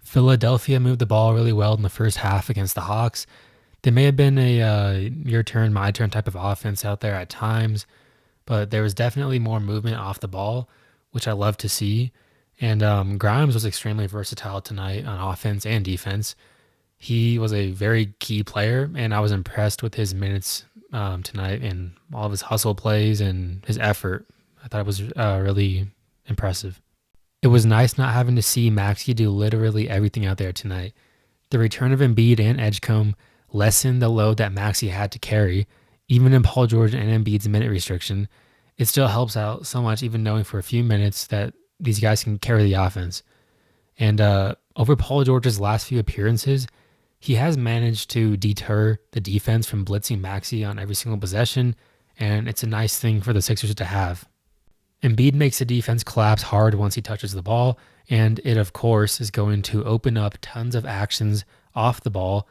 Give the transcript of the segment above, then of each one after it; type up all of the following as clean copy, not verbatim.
Philadelphia moved the ball really well in the first half against the Hawks. They may have been a your turn, my turn type of offense out there at times, but there was definitely more movement off the ball, which I love to see. And Grimes was extremely versatile tonight on offense and defense. He was a very key player, and I was impressed with his minutes tonight and all of his hustle plays and his effort. I thought it was really impressive. It was nice not having to see Maxey do literally everything out there tonight. The return of Embiid and Edgecombe lessened the load that Maxey had to carry, even in Paul George and Embiid's minute restriction. It still helps out so much, even knowing for a few minutes that these guys can carry the offense. And over Paul George's last few appearances, he has managed to deter the defense from blitzing Maxey on every single possession, and it's a nice thing for the Sixers to have. Embiid makes the defense collapse hard once he touches the ball, and it, of course, is going to open up tons of actions off the ball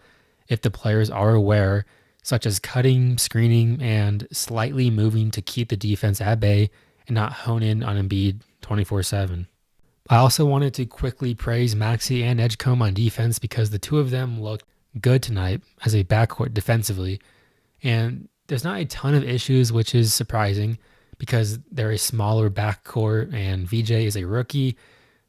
if the players are aware, such as cutting, screening, and slightly moving to keep the defense at bay and not hone in on Embiid 24/7. I also wanted to quickly praise Maxey and Edgecombe on defense because the two of them looked good tonight as a backcourt defensively, and there's not a ton of issues, which is surprising because they're a smaller backcourt and VJ is a rookie.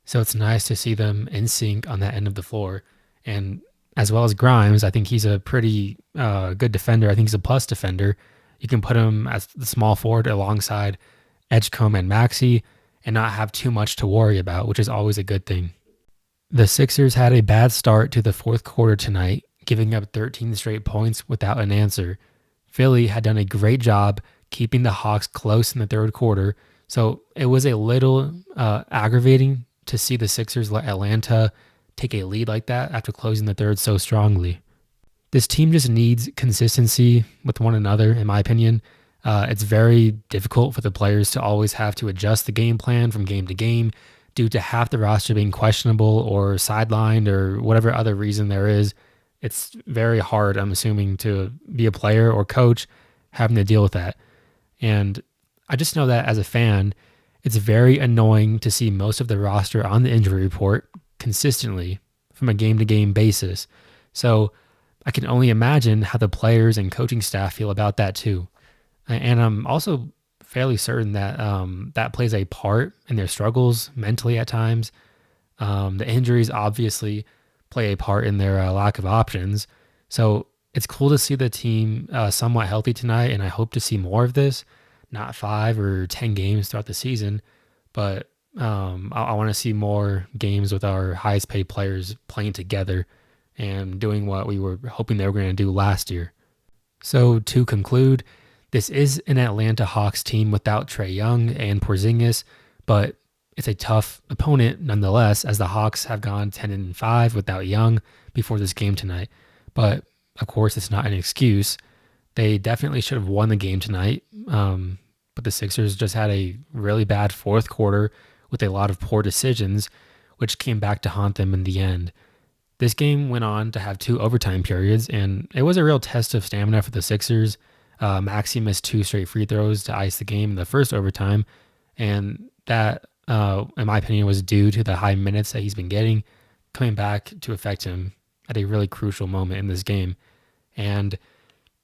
So it's nice to see them in sync on that end of the floor. And as well as Grimes, I think he's a pretty good defender. I think he's a plus defender. You can put him as the small forward alongside Edgecombe and Maxey and not have too much to worry about, which is always a good thing. The Sixers had a bad start to the fourth quarter tonight, giving up 13 straight points without an answer. Philly had done a great job keeping the Hawks close in the third quarter, so it was a little aggravating to see the Sixers let Atlanta take a lead like that after closing the third so strongly. This team just needs consistency with one another, in my opinion. It's very difficult for the players to always have to adjust the game plan from game to game due to half the roster being questionable or sidelined or whatever other reason there is. It's very hard, I'm assuming, to be a player or coach having to deal with that. And I just know that as a fan, it's very annoying to see most of the roster on the injury report consistently from a game-to-game basis. So I can only imagine how the players and coaching staff feel about that too. And I'm also fairly certain that that plays a part in their struggles mentally at times. The injuries obviously play a part in their lack of options. So it's cool to see the team somewhat healthy tonight, and I hope to see more of this, not 5 or 10 games throughout the season, but I want to see more games with our highest paid players playing together and doing what we were hoping they were going to do last year. So to conclude, this is an Atlanta Hawks team without Trae Young and Porzingis, but it's a tough opponent nonetheless, as the Hawks have gone 10-5 without Young before this game tonight. But of course, it's not an excuse. They definitely should have won the game tonight, but the Sixers just had a really bad fourth quarter with a lot of poor decisions, which came back to haunt them in the end. This game went on to have 2 overtime periods, and it was a real test of stamina for the Sixers. Maxey missed 2 straight free throws to ice the game in the first overtime, and that, in my opinion, was due to the high minutes that he's been getting, coming back to affect him at a really crucial moment in this game. And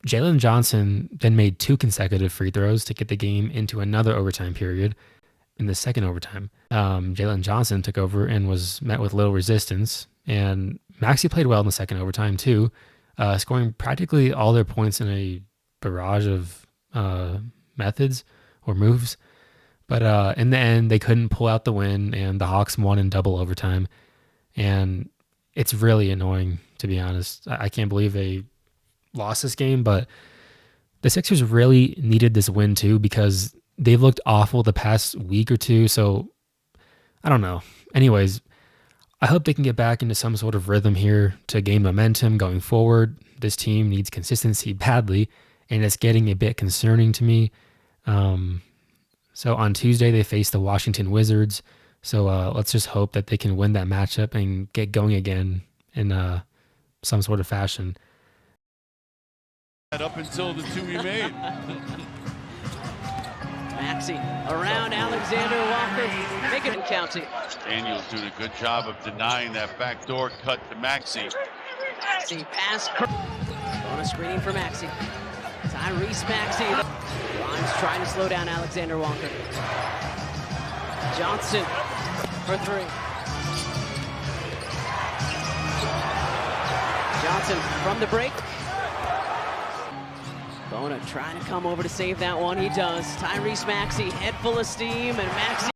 Jalen Johnson then made 2 consecutive free throws to get the game into another overtime period. In the second overtime, Jalen Johnson took over and was met with little resistance, and Maxey played well in the second overtime too, scoring practically all their points in a barrage of methods or moves. But in the end, they couldn't pull out the win, and the Hawks won in double overtime. And it's really annoying, to be honest. I can't believe they lost this game, but the Sixers really needed this win too because they've looked awful the past week or two. So I don't know. Anyways, I hope they can get back into some sort of rhythm here to gain momentum going forward. This team needs consistency badly, and it's getting a bit concerning to me. So on Tuesday, they face the Washington Wizards. So let's just hope that they can win that matchup and get going again in some sort of fashion. Up until the 2 we made. Maxey around Alexander Walker, make it in counting. Daniels doing a good job of denying that backdoor cut to Maxey. See pass, bonus screen for Maxey. Tyrese Maxey. Grimes trying to slow down Alexander Walker. Johnson for three. Johnson from the break. Bona trying to come over to save that one. He does. Tyrese Maxey, head full of steam, and Maxey